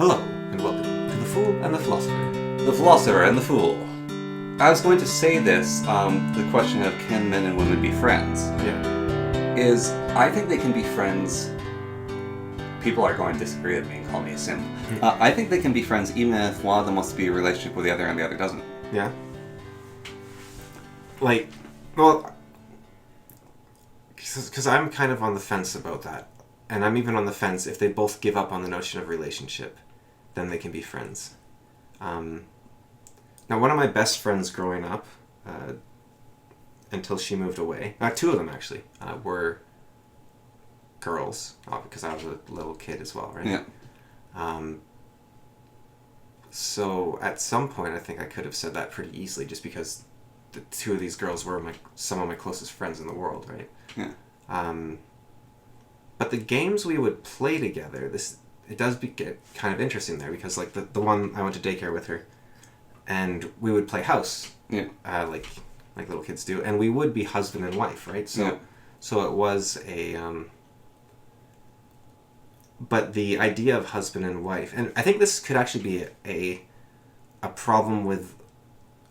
Hello, and welcome to The Fool and the Philosopher. The Philosopher and the Fool. I was going to say this, the question of can men and women be friends? Yeah. Is, I think they can be friends. People are going to disagree with me and call me a simp. I think they can be friends even if one of them wants to be in a relationship with the other and the other doesn't. Yeah? Because I'm kind of on the fence about that. And I'm even on the fence if they both give up on the notion of relationship, then they can be friends. Now, one of my best friends growing up, until she moved away, two of them actually, were girls, because I was a little kid as well, right? Yeah. So at some point, I think I could have said that pretty easily, just because the two of these girls were some of my closest friends in the world, right? Yeah. But the games we would play together, it does get kind of interesting there, because like the one I went to daycare with her, and we would play house, Yeah. like little kids do, and we would be husband and wife, right? So it was a. But the idea of husband and wife, and I think this could actually be a problem with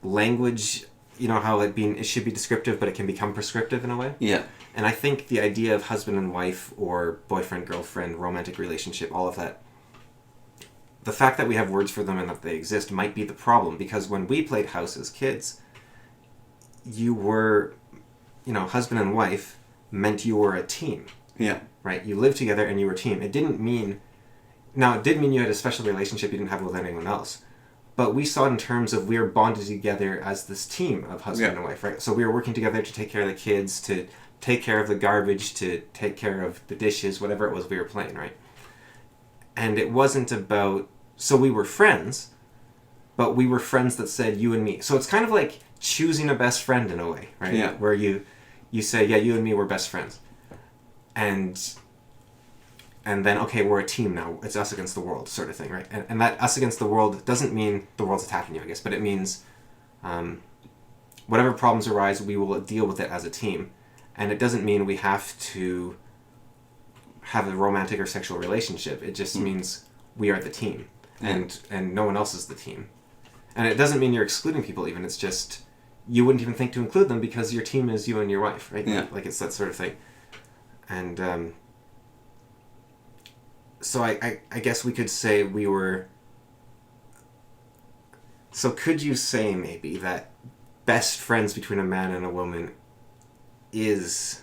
language. You know how it should be descriptive, but it can become prescriptive in a way. Yeah. And I think the idea of husband and wife or boyfriend, girlfriend, romantic relationship, all of that, the fact that we have words for them and that they exist might be the problem, because when we played house as kids, you were, husband and wife meant you were a team. Yeah. Right? You lived together and you were a team. It did mean you had a special relationship you didn't have with anyone else. But we saw it in terms of we were bonded together as this team of husband and wife, right? So we were working together to take care of the kids, to take care of the garbage, to take care of the dishes, whatever it was we were playing, right? And it wasn't about... So we were friends, but we were friends that said you and me. So it's kind of like choosing a best friend in a way, right? Yeah. Where you say, yeah, you and me, we're best friends. And then, okay, we're a team now. It's us against the world, sort of thing, right? And that us against the world doesn't mean the world's attacking you, I guess, but it means whatever problems arise, we will deal with it as a team. And it doesn't mean we have to have a romantic or sexual relationship. It just means we are the team, and no one else is the team. And it doesn't mean you're excluding people even. It's just you wouldn't even think to include them because your team is you and your wife, right? Yeah. Like it's that sort of thing. And so I guess we could say we were... So could you say maybe that best friends between a man and a woman is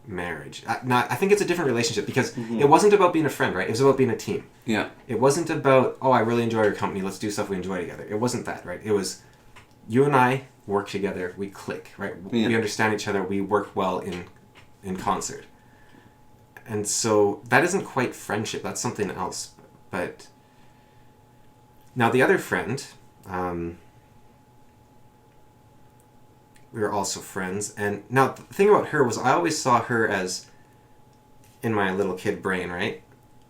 marriage? I think it's a different relationship, because it wasn't about being a friend, right? It was about being a team. Yeah. It wasn't about, I really enjoy your company, let's do stuff we enjoy together. It wasn't that, right? It was you and I work together, we click, right? Yeah. We understand each other, we work well in concert. And so that isn't quite friendship, that's something else. But now the other friend, we were also friends. And now the thing about her was I always saw her as, in my little kid brain, right?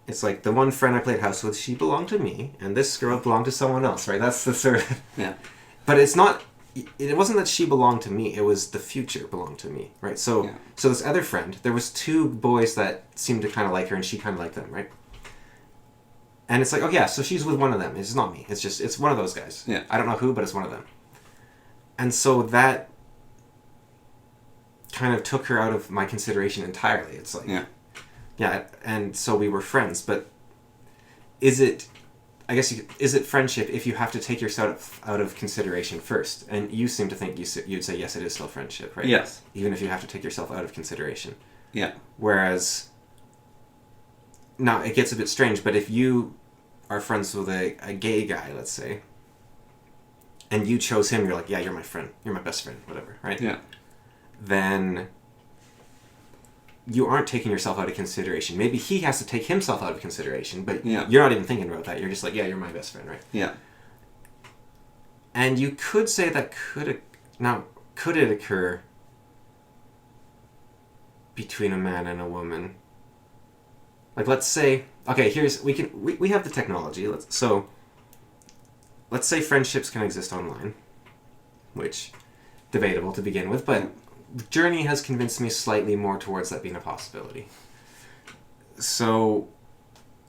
It's like the one friend I played house with, she belonged to me, and this girl belonged to someone else, right? That's the sort of... Yeah. But it's not... It wasn't that she belonged to me, it was the future belonged to me, right? So this other friend, there was two boys that seemed to kind of like her, and she kind of liked them, right? And it's like, oh yeah, so she's with one of them. It's not me. It's one of those guys. Yeah. I don't know who, but it's one of them. And so that kind of took her out of my consideration entirely. It's like... Yeah, and so we were friends, but is it... I guess is it friendship if you have to take yourself out of consideration first? And you seem to think you'd say yes, it is still friendship, right? Yes. Even if you have to take yourself out of consideration. Yeah. Whereas, now it gets a bit strange, but if you are friends with a gay guy, let's say, and you chose him, you're like, yeah, you're my friend, you're my best friend, whatever, right? Yeah. Then you aren't taking yourself out of consideration. Maybe he has to take himself out of consideration, but you're not even thinking about that. You're just like, yeah, you're my best friend, right? Yeah. And you could say that could it occur between a man and a woman? Like, let's say, okay, we have the technology. Let's say friendships can exist online, which debatable to begin with, but Journey has convinced me slightly more towards that being a possibility. So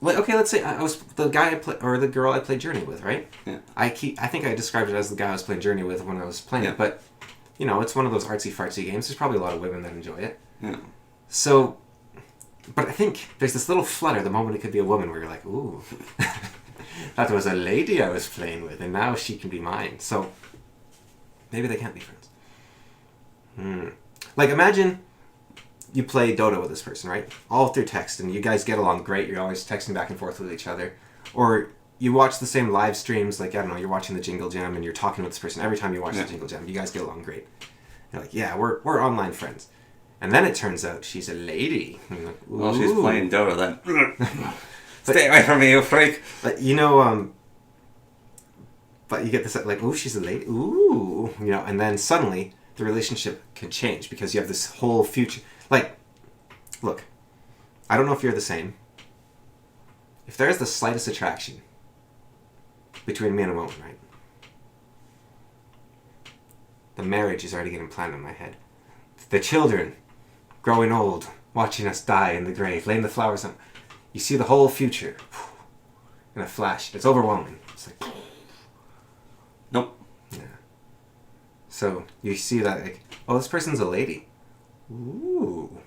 Like, okay, let's say I was the guy or the girl I played Journey with, right? Yeah. I think I described it as the guy I was playing Journey with when I was playing it, but it's one of those artsy fartsy games. There's probably a lot of women that enjoy it. Yeah. So, but I think there's this little flutter the moment it could be a woman where you're like, ooh, that was a lady I was playing with, and now she can be mine. So maybe they can't be friends. Like, imagine you play Dota with this person, right? All through text, and you guys get along great. You're always texting back and forth with each other. Or you watch the same live streams, like, I don't know, you're watching the Jingle Jam, and you're talking with this person every time you watch the Jingle Jam. You guys get along great. You're like, yeah, we're online friends. And then it turns out she's a lady. Like, well, she's playing Dota then. Stay away from me, you freak! But, but you get this, like, ooh, she's a lady. Ooh. And then suddenly the relationship can change because you have this whole future. Like, look, I don't know if you're the same. If there is the slightest attraction between me and a woman, right? The marriage is already getting planned in my head. The children growing old, watching us die in the grave, laying the flowers on. You see the whole future in a flash. It's overwhelming. It's like, nope. Yeah. So you see that, like, oh, this person's a lady. Ooh.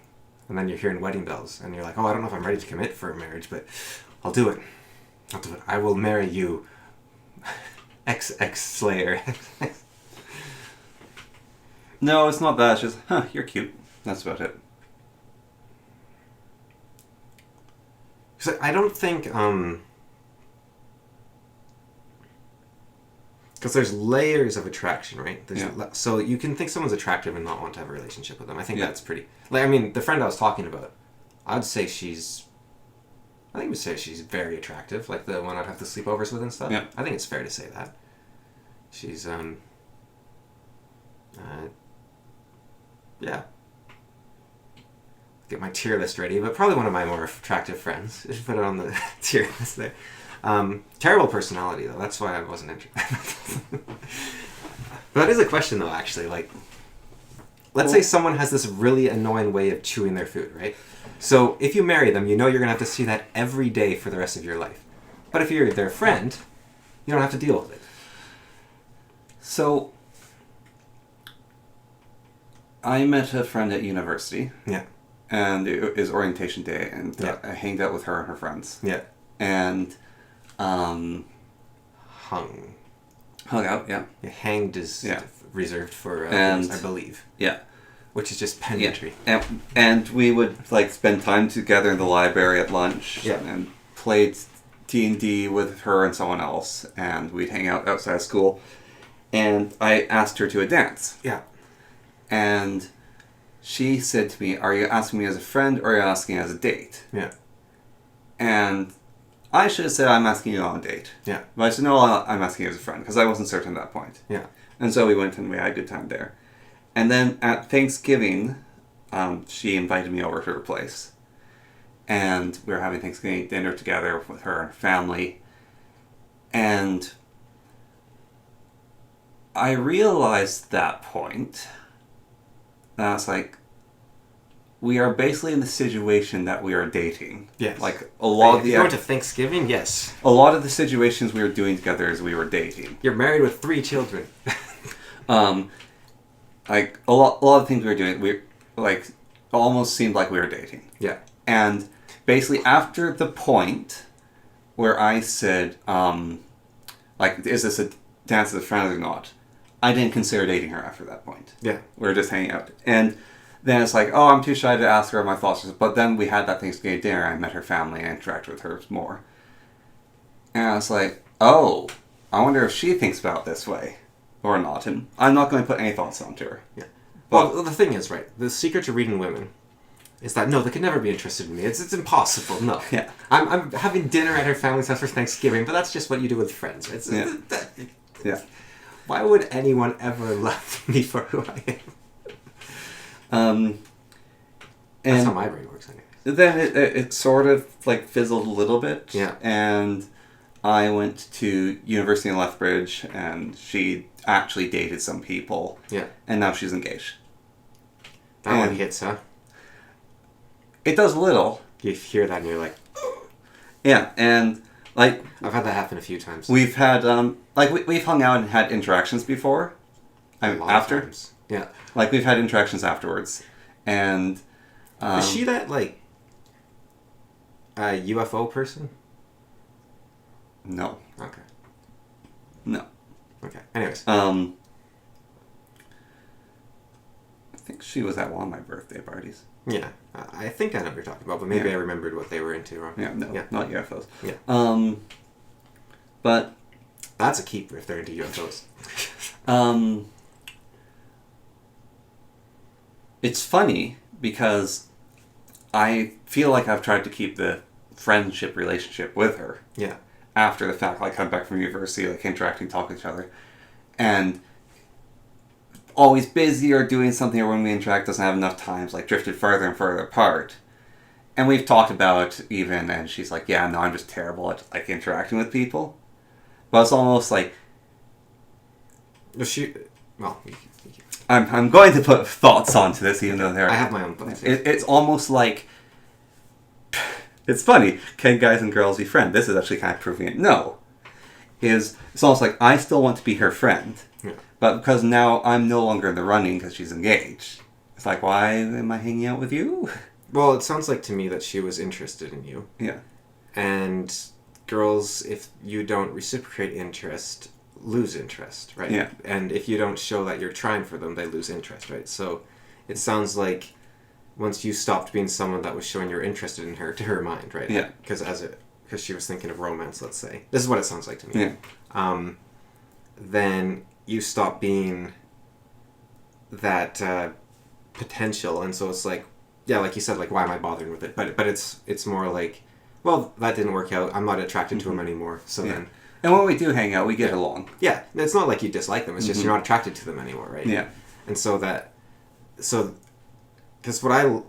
And then you're hearing wedding bells, and you're like, oh, I don't know if I'm ready to commit for a marriage, but I'll do it. I will marry you, XX Slayer. No, it's not that. It's just, you're cute. That's about it. So I don't think, because there's layers of attraction, right? So you can think someone's attractive and not want to have a relationship with them. I think that's pretty... Like, I mean, the friend I was talking about, I would say she's very attractive, like the one I'd have the sleepovers with and stuff. Yeah. I think it's fair to say that. She's, yeah. Get my tier list ready, but probably one of my more attractive friends. Just put it on the tier list there. Terrible personality, though. That's why I wasn't interested. But that is a question, though, actually. Like, let's say someone has this really annoying way of chewing their food, right? So if you marry them, you know you're going to have to see that every day for the rest of your life. But if you're their friend, you don't have to deal with it. So, I met a friend at university. Yeah. And it was orientation day, and I hanged out with her and her friends. Yeah. And, hung out, yeah. Hanged is reserved for, and, I believe. Yeah. Which is just penmanship. Yeah. And we would, like, spend time together in the library at lunch. Yeah. And played D&D with her and someone else. And we'd hang out outside of school. And I asked her to a dance. Yeah. And she said to me, are you asking me as a friend or are you asking as a date? Yeah. And I should have said, I'm asking you on a date. Yeah. But I said, no, I'm asking you as a friend, because I wasn't certain at that point. Yeah. And so we went and we had a good time there. And then at Thanksgiving, she invited me over to her place. And we were having Thanksgiving dinner together with her and her family. And I realized at that point that I was like, we are basically in the situation that we are dating. Yes. Like, a lot of the... Going to Thanksgiving? Yes. A lot of the situations we were doing together is we were dating. You're married with 3 children. Like, a lot of things we were doing, we, like, almost seemed like we were dating. Yeah. And basically, after the point where I said, like, is this a dance as a friend or not? I didn't consider dating her after that point. Yeah. We were just hanging out. And then it's like, oh, I'm too shy to ask her my thoughts. But then we had that Thanksgiving dinner, I met her family, I interacted with her more. And I was like, oh, I wonder if she thinks about it this way. Or not. And I'm not going to put any thoughts onto her. Yeah. Well, the thing is, right, the secret to reading women is that, no, they can never be interested in me. It's impossible, no. Yeah. I'm having dinner at her family's house for Thanksgiving, but that's just what you do with friends, right? Yeah. Why would anyone ever love me for who I am? That's how my brain works, anyway. Then it sort of, like, fizzled a little bit. Yeah. And I went to university in Lethbridge, and she actually dated some people. Yeah. And now she's engaged. That one hits, huh? It does a little. You hear that and you're like... Yeah, and like I've had that happen a few times. we've had we've hung out and had interactions before. I mean, A lot of after. times. Yeah. Like we've had interactions afterwards, and Is she that like UFO person? no, Okay. no. Okay. Anyways. I think she was at one of my birthday parties. Yeah. I think I know what you're talking about, but maybe Yeah. I remembered what they were into wrong. Yeah, no, not UFOs. Yeah. But That's a keeper if they're into UFOs. It's funny because I feel like I've tried to keep the friendship relationship with her. Yeah. After the fact, like come back from university, like interacting, talking to each other, and always busy or doing something, or when we interact doesn't have enough times, like drifted further and further apart. And we've talked about even, and she's like, yeah, no, I'm just terrible at like interacting with people. But it's almost like I'm going to put thoughts onto this, even though I have my own thoughts. It's almost like it's funny. Can guys and girls be friends? This is actually kind of proving it. No, it's almost like I still want to be her friend, but because now I'm no longer in the running because she's engaged. It's like, why am I hanging out with you? Well, it sounds like to me that she was interested in you. Yeah. And girls, if you don't reciprocate interest, lose interest, right? Yeah. And if you don't show that you're trying for them, they lose interest, right? So it sounds like once you stopped being someone that was showing you're interested in her, to her mind, right? Yeah. Because she was thinking of romance, let's say. This is what it sounds like to me. Yeah. Then you stop being that potential, and so it's like, yeah, like you said, like, why am I bothering with it? But it's more like, well, that didn't work out. I'm not attracted to him anymore. So then, and when we do hang out, we get along. Yeah, it's not like you dislike them. It's just you're not attracted to them anymore, right? Yeah. And because what I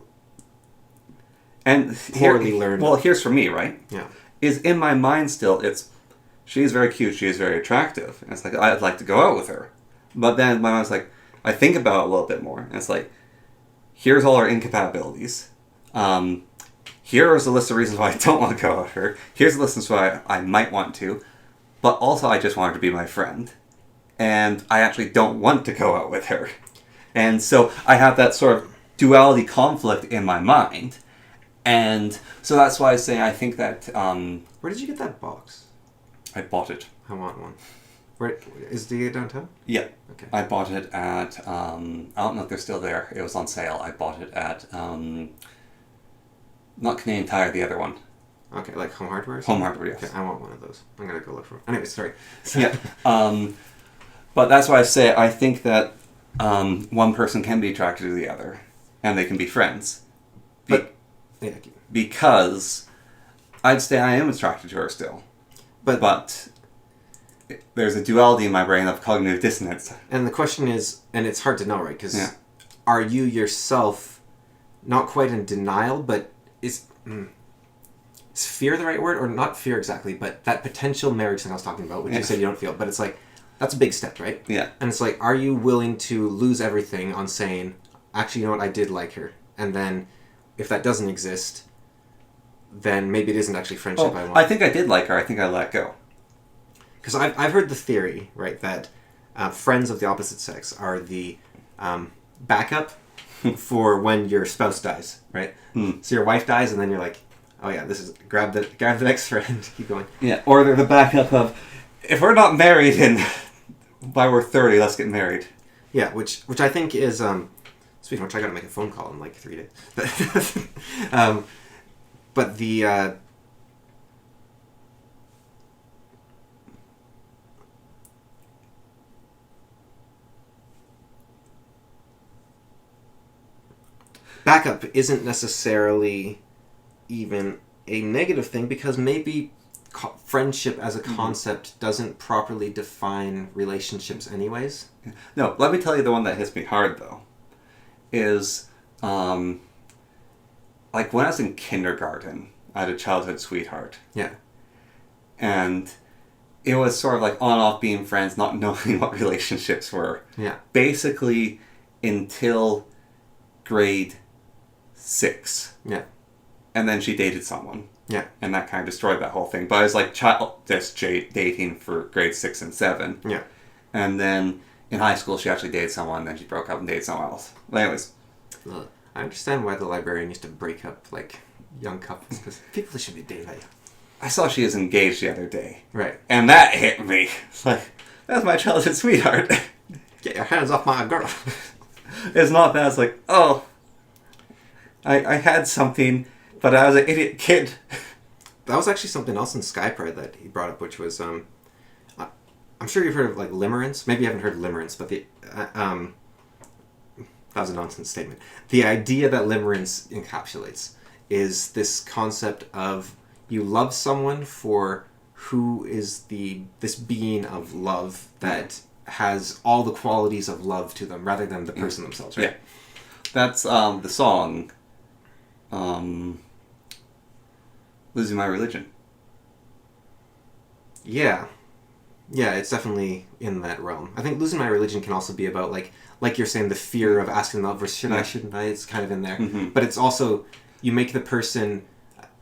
and learned. Well, here's for me, right? Yeah. Is in my mind still, she's very cute, she is very attractive. And it's like, I'd like to go out with her. But then my mind's like, I think about it a little bit more. And it's like, here's all our incompatibilities. Here's a list of reasons why I don't want to go out with her. Here's a list of reasons why I might want to. But also, I just want her to be my friend. And I actually don't want to go out with her. And so I have that sort of duality conflict in my mind. And so that's why I say I think that... Where did you get that box? I bought it. I want one. Where is the downtown? Yeah. Okay. I bought it at... I don't know if they're still there. It was on sale. I bought it at... not Canadian Tire, the other one. Okay, like Home Hardware or Home something? Hardware, yes. Okay, I want one of those. I'm going to go look for it. Anyway, sorry. Yeah. But that's why I say I think that one person can be attracted to the other. And they can be friends. Because I'd say I am attracted to her still. But there's a duality in my brain of cognitive dissonance. And the question is, and it's hard to know, right? Because are you yourself not quite in denial, but is fear the right word? Or not fear exactly, but that potential marriage thing I was talking about, which you said you don't feel. But it's like, that's a big step, right? Yeah. And it's like, are you willing to lose everything on saying, actually, you know what, I did like her. And then if that doesn't exist, then maybe it isn't actually friendship I want. I think I did like her. I think I let go. Because I've heard the theory, right, that friends of the opposite sex are the backup for when your spouse dies, right? So your wife dies, and then you're like, oh yeah, this is grab the next friend, keep going. Yeah, or they're the backup of, if we're not married by we're 30, let's get married. Yeah, which I think is speaking of which, I gotta make a phone call in like 3 days. But the backup isn't necessarily even a negative thing, because maybe friendship as a concept doesn't properly define relationships anyways. No, let me tell you the one that hits me hard, though, is, like, when I was in kindergarten, I had a childhood sweetheart. Yeah. And it was sort of like on and off being friends, not knowing what relationships were. Yeah. Basically, until grade 6. Yeah. And then she dated someone. Yeah. And that kind of destroyed that whole thing. But I was like childish dating for grades 6 and 7. Yeah. And then in high school, she actually dated someone, and then she broke up and dated someone else. But anyways. I understand why the librarian used to break up, like, young couples, because people should be dating that young. I saw she was engaged the other day. Right. And that hit me. It's like, that's my childhood sweetheart. Get your hands off my girl. It's not that. It's like, oh, I had something, but I was an idiot kid. That was actually something else in Skypride that he brought up, which was, I'm sure you've heard of, like, limerence. Maybe you haven't heard of limerence, but that was a nonsense statement. The idea that limerence encapsulates is this concept of you love someone for who is this being of love that has all the qualities of love to them rather than the person themselves, right? Yeah. That's the song, Losing My Religion. Yeah. Yeah, it's definitely in that realm. I think Losing My Religion can also be about, like you're saying, the fear of asking love versus should I, shouldn't I? It's kind of in there. Mm-hmm. But it's also, you make the person,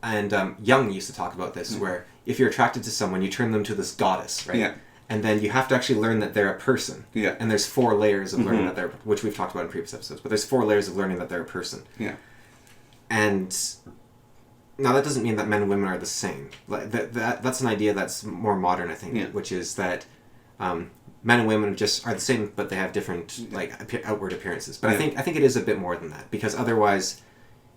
and Jung used to talk about this, where if you're attracted to someone, you turn them to this goddess, right? Yeah. And then you have to actually learn that they're a person. Yeah. And there's 4 layers of learning that they're, which we've talked about in previous episodes, but there's 4 layers of learning that they're a person. Yeah. And now that doesn't mean that men and women are the same. Like that's an idea that's more modern, I think, which is that men and women just are the same, but they have different outward appearances. But I think it is a bit more than that, because otherwise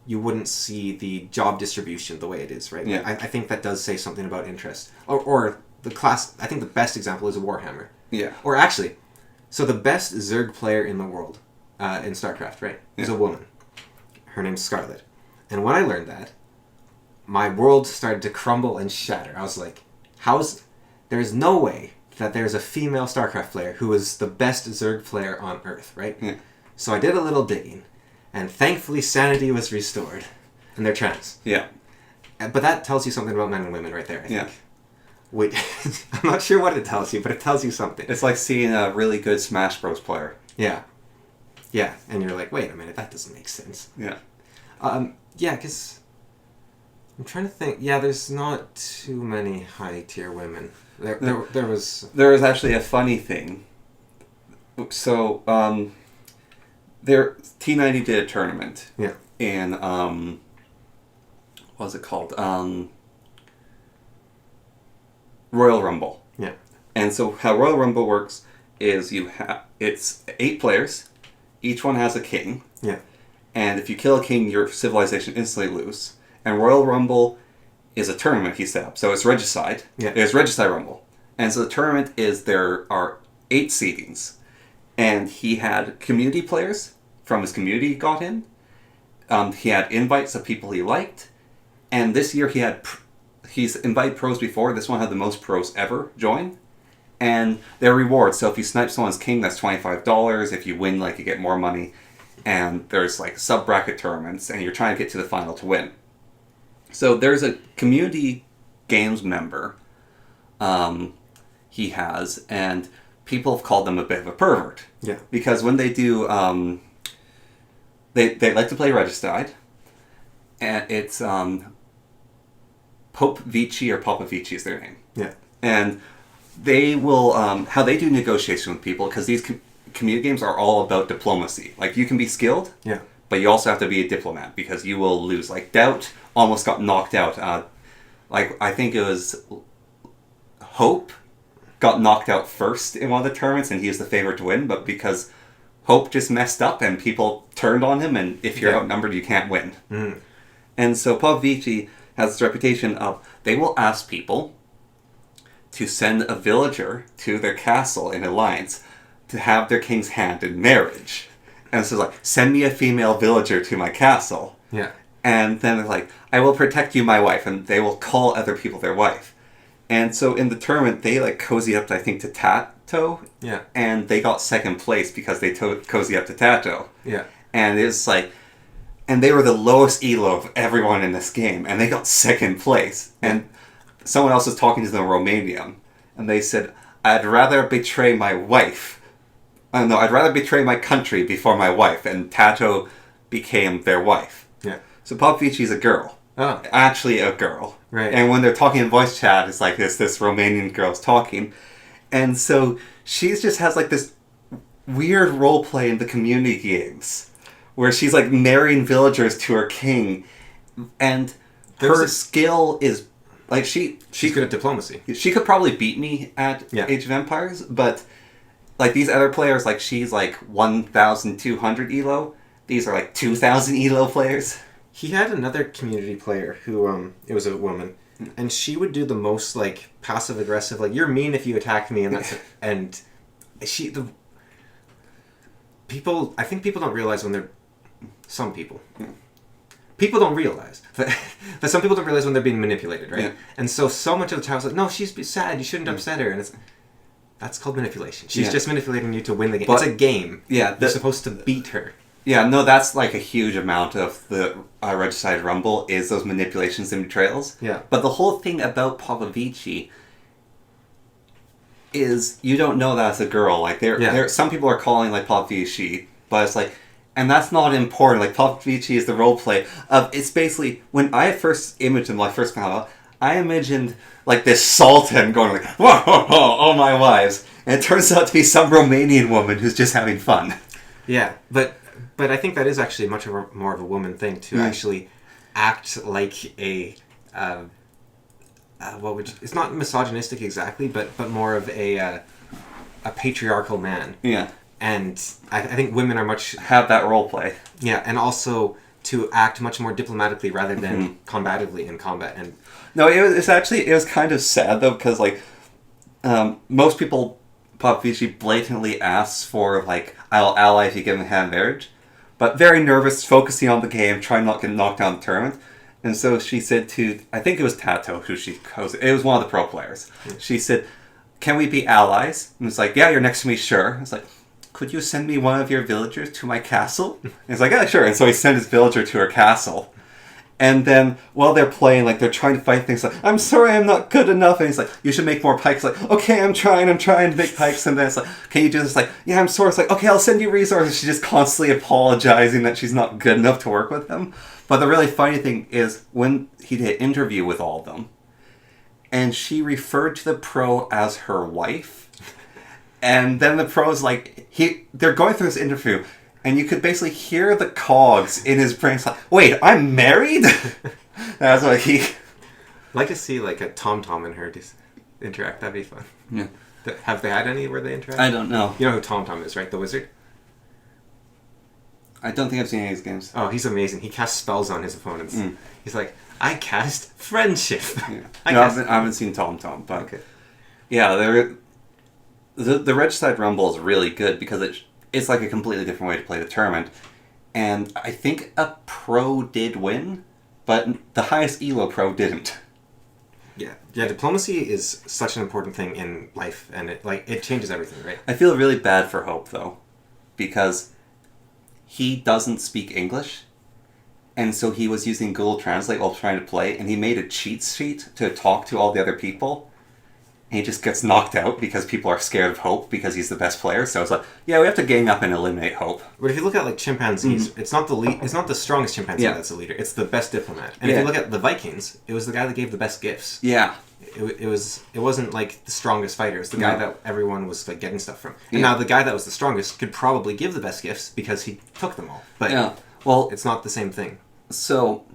you wouldn't see the job distribution the way it is, right? Yeah. I think that does say something about interest. Or the class. I think the best example is Warhammer. Yeah. Or actually, so the best Zerg player in the world in StarCraft, right, is a woman. Her name's Scarlet. And when I learned that, my world started to crumble and shatter. I was like, there's no way that there's a female StarCraft player who is the best Zerg player on Earth, right? Yeah. So I did a little digging, and thankfully sanity was restored. And they're trans. Yeah. But that tells you something about men and women right there, I think. Yeah. Wait, I'm not sure what it tells you, but it tells you something. It's like seeing a really good Smash Bros. Player. Yeah. Yeah, and you're like, wait a minute, that doesn't make sense. Yeah. Yeah, because I'm trying to think. Yeah, there's not too many high-tier women. There was... There was actually a funny thing. So, T90 did a tournament. Yeah. In, what was it called? Royal Rumble. Yeah. And so how Royal Rumble works is it's 8 players. Each one has a king. Yeah. And if you kill a king, your civilization instantly lose. And Royal Rumble is a tournament he set up. So it's Regicide. Yeah. There's Regicide Rumble. And so the tournament is there are 8 seedings. And he had community players from his community got in. He had invites of people he liked. And this year he's invited pros before. This one had the most pros ever join. And there are rewards. So if you snipe someone's king, that's $25. If you win, you get more money. And there's sub-bracket tournaments, and you're trying to get to the final to win. So there's a community games member he has, and people have called them a bit of a pervert. Yeah. Because when they do, they like to play Regicide, and it's Pope Vici or Papa Vici is their name. Yeah. And they will, how they do negotiation with people, because these community games are all about diplomacy. You can be skilled, Yeah. but you also have to be a diplomat, because you will lose. Doubt almost got knocked out. I think it was Hope got knocked out first in one of the tournaments, and he was the favorite to win, but because Hope just messed up and people turned on him, and if you're outnumbered, you can't win. Mm. And so Pop Vici has this reputation of, they will ask people to send a villager to their castle in alliance to have their king's hand in marriage. And so it's send me a female villager to my castle. Yeah. And then they're I will protect you, my wife. And they will call other people their wife. And so in the tournament, they cozy up, I think, to Tato. Yeah. And they got second place because they cozy up to Tato. Yeah. And it's and they were the lowest elo of everyone in this game. And they got second place. And someone else was talking to them in Romanian. And they said, I'd rather betray my wife. No, I'd rather betray my country before my wife. And Tato became their wife. Yeah. So Pop Vici's a girl. actually a girl. Right. And when they're talking in voice chat, it's like this Romanian girl's talking. And so she just has like this weird role play in the community games where she's like marrying villagers to her king. And her skill is like she's good at diplomacy. She could probably beat me at Age of Empires, but like these other players, like she's like 1,200 elo. These are like 2,000 elo players. He had another community player who it was a woman, and she would do the most like passive aggressive, like you're mean if you attack me, and that's and people. I think people don't realize when they're some people. People don't realize but some people don't realize when they're being manipulated, right? Yeah. And so much of the time it's like, no, she's sad. You shouldn't upset her, and that's called manipulation. She's just manipulating you to win the game. But, it's a game. Yeah, you're supposed to beat her. Yeah, no, that's like a huge amount of the Regicide Rumble is those manipulations and betrayals. Yeah. But the whole thing about Popovici is you don't know that as a girl. Like there some people are calling like Popovici, but it's like, and that's not important. Like Popovici is the role play of it's basically when I first imaged him, like first found out, I imagined like this sultan going like, whoa, whoa, whoa, oh my wives, and it turns out to be some Romanian woman who's just having fun. Yeah, but I think that is actually much more of a woman thing to actually act like a it's not misogynistic exactly, but more of a patriarchal man. Yeah, and I think women are much have that role play. Yeah, and also to act much more diplomatically rather than combatively in combat. And no, it was kind of sad though because like most people, Popovici blatantly asks for like I'll ally if you give him hand marriage. But very nervous, focusing on the game, trying not to get knocked down the tournament. And so she said to, I think it was Tato, who she chose. It was one of the pro players. She said, can we be allies? And it's like, yeah, you're next to me, sure. It's like, could you send me one of your villagers to my castle? And it's like, yeah, sure. And so he sent his villager to her castle. And then while they're playing, like they're trying to fight things like, I'm sorry, I'm not good enough. And he's like, you should make more pikes. Like, okay, I'm trying to make pikes. And then it's like, can you do this? Like, yeah, I'm sorry. It's like, okay, I'll send you resources. She's just constantly apologizing that she's not good enough to work with them. But the really funny thing is when he did an interview with all of them, and she referred to the pro as her wife. And then the pro's like, they're going through this interview. And you could basically hear the cogs in his brain. It's like, wait, I'm married? That's what he... I'd like to see like a TomTom and her interact. That'd be fun. Yeah. Have they had any where they interact? I don't know. You know who TomTom is, right? The wizard? I don't think I've seen any of his games. Oh, he's amazing. He casts spells on his opponents. He's like, I cast friendship. Yeah. I haven't seen TomTom, but... Okay. Yeah, the Regicide Rumble is really good because it's like a completely different way to play the tournament. And I think a pro did win, but the highest elo pro didn't. Yeah, diplomacy is such an important thing in life, and it changes everything, right? I feel really bad for Hope, though, because he doesn't speak English, and so he was using Google Translate while trying to play, and he made a cheat sheet to talk to all the other people. And he just gets knocked out because people are scared of Hope because he's the best player. So it's like, yeah, we have to gang up and eliminate Hope. But if you look at like chimpanzees, it's not the strongest chimpanzee that's the leader. It's the best diplomat. And if you look at the Vikings, it was the guy that gave the best gifts. Yeah. It wasn't like the strongest fighter. It was the guy that everyone was like getting stuff from. And now the guy that was the strongest could probably give the best gifts because he took them all. But well, it's not the same thing. So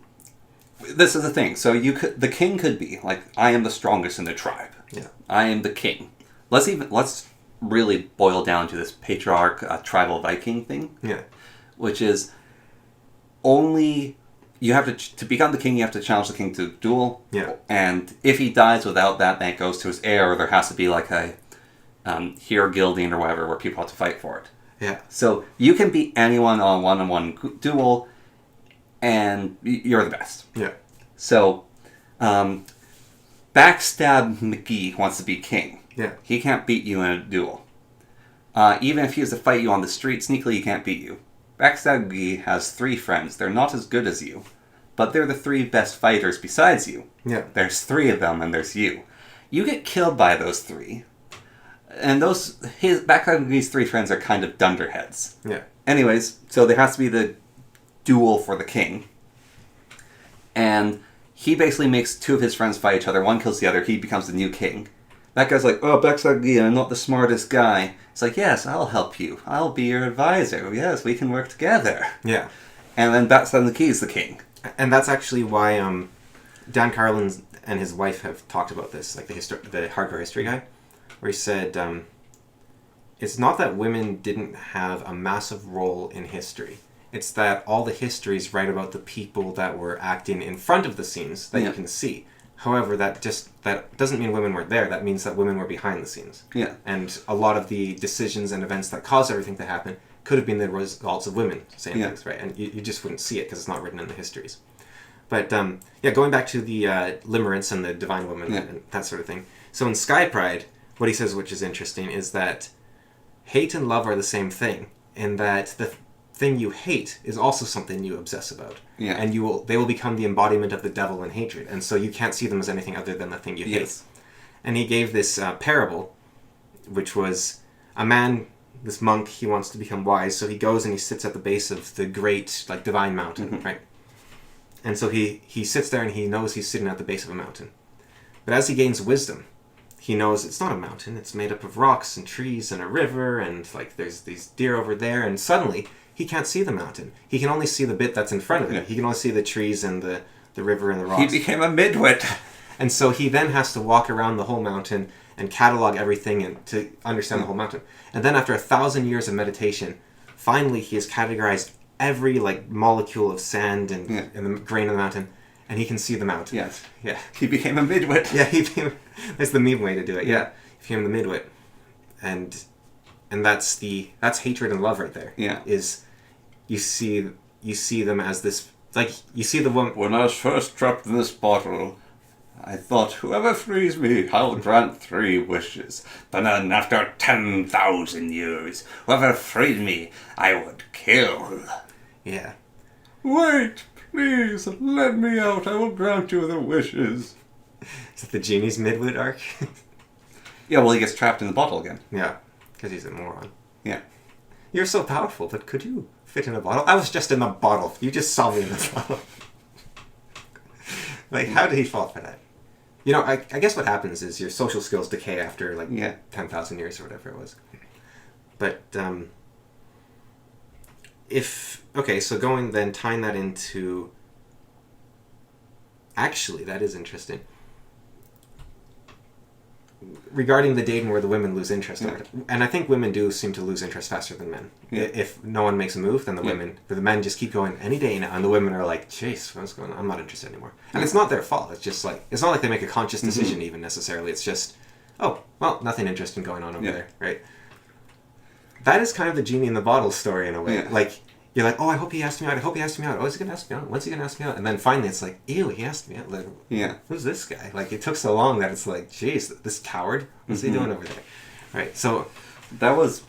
this is the thing. So the king could be like, I am the strongest in the tribe. Yeah. I am the king. Let's really boil down to this patriarch tribal Viking thing. Yeah. Which is only you have to become the king. You have to challenge the king to a duel. Yeah. And if he dies without that, then it goes to his heir. Or there has to be like a hero guilding or whatever where people have to fight for it. Yeah. So you can beat anyone on a one-on-one duel, and you're the best. Yeah. So. Backstab McGee wants to be king. Yeah. He can't beat you in a duel. Even if he was to fight you on the street, sneakily he can't beat you. Backstab McGee has 3 friends. They're not as good as you, but they're the 3 best fighters besides you. Yeah. There's 3 of them, and there's you. You get killed by those 3. And Backstab McGee's 3 friends are kind of dunderheads. Yeah. Anyways, so there has to be the duel for the king. And he basically makes two of his friends fight each other. One kills the other. He becomes the new king. That guy's like, oh, Bexagi, I'm not the smartest guy. It's like, yes, I'll help you. I'll be your advisor. Yes, we can work together. Yeah. And then Bexagi is the king. And that's actually why Dan Carlin and his wife have talked about this, like the hardcore history guy, where he said it's not that women didn't have a massive role in history. It's that all the histories write about the people that were acting in front of the scenes that you can see. However, that doesn't mean women weren't there. That means that women were behind the scenes. Yeah. And a lot of the decisions and events that caused everything to happen could have been the results of women saying things, right? And you just wouldn't see it because it's not written in the histories. But, going back to the limerence and the divine woman and that sort of thing. So in Sky Pride, what he says, which is interesting, is that hate and love are the same thing, in that the thing you hate is also something you obsess about. Yeah. And they will become the embodiment of the devil and hatred. And so you can't see them as anything other than the thing you hate. And he gave this parable, which was a man, this monk, he wants to become wise, so he goes and he sits at the base of the great, like, divine mountain, right? And so he sits there and he knows he's sitting at the base of a mountain. But as he gains wisdom, he knows it's not a mountain, it's made up of rocks and trees and a river, and, like, there's these deer over there, and suddenly he can't see the mountain. He can only see the bit that's in front of him. He can only see the trees and the river and the rocks. He became a midwit. And so he then has to walk around the whole mountain and catalog everything and to understand the whole mountain. And then after 1,000 years of meditation, finally he has categorized every, like, molecule of sand and the grain of the mountain, and he can see the mountain. Yes. Yeah. He became a midwit. Yeah, that's the meme way to do it. Yeah. He became the midwit. And that's hatred and love right there. Yeah. Is you see them as this, like, you see the woman. When I was first trapped in this bottle, I thought, whoever frees me, I'll grant 3 wishes. But then, after 10,000 years, whoever freed me, I would kill. Yeah. Wait, please, let me out. I will grant you the wishes. Is it the genie's midwit arc? Yeah, well, he gets trapped in the bottle again. Yeah, because he's a moron. Yeah. You're so powerful, but could you fit in a bottle? I was just in the bottle. You just saw me in the bottle. Like, how did he fall for that? You know, I guess what happens is your social skills decay after, like, 10,000 years or whatever it was. But, tying that into... Actually, that is interesting. Regarding the dating where the women lose interest in it. And I think women do seem to lose interest faster than men. Yeah. If no one makes a move, then the men just keep going any day now, and the women are like, jeez, what's going on? I'm not interested anymore. And it's not their fault. It's just like, it's not like they make a conscious decision even necessarily. It's just, oh, well, nothing interesting going on over there, right? That is kind of the genie in the bottle story in a way. Yeah. Like, you're like, oh, I hope he asked me out. I hope he asked me out. Oh, is he going to ask me out? When's he going to ask me out? And then finally it's like, ew, he asked me out. Like, who's this guy? Like, it took so long that it's like, geez, this coward? What's he doing over there? Right, so... That was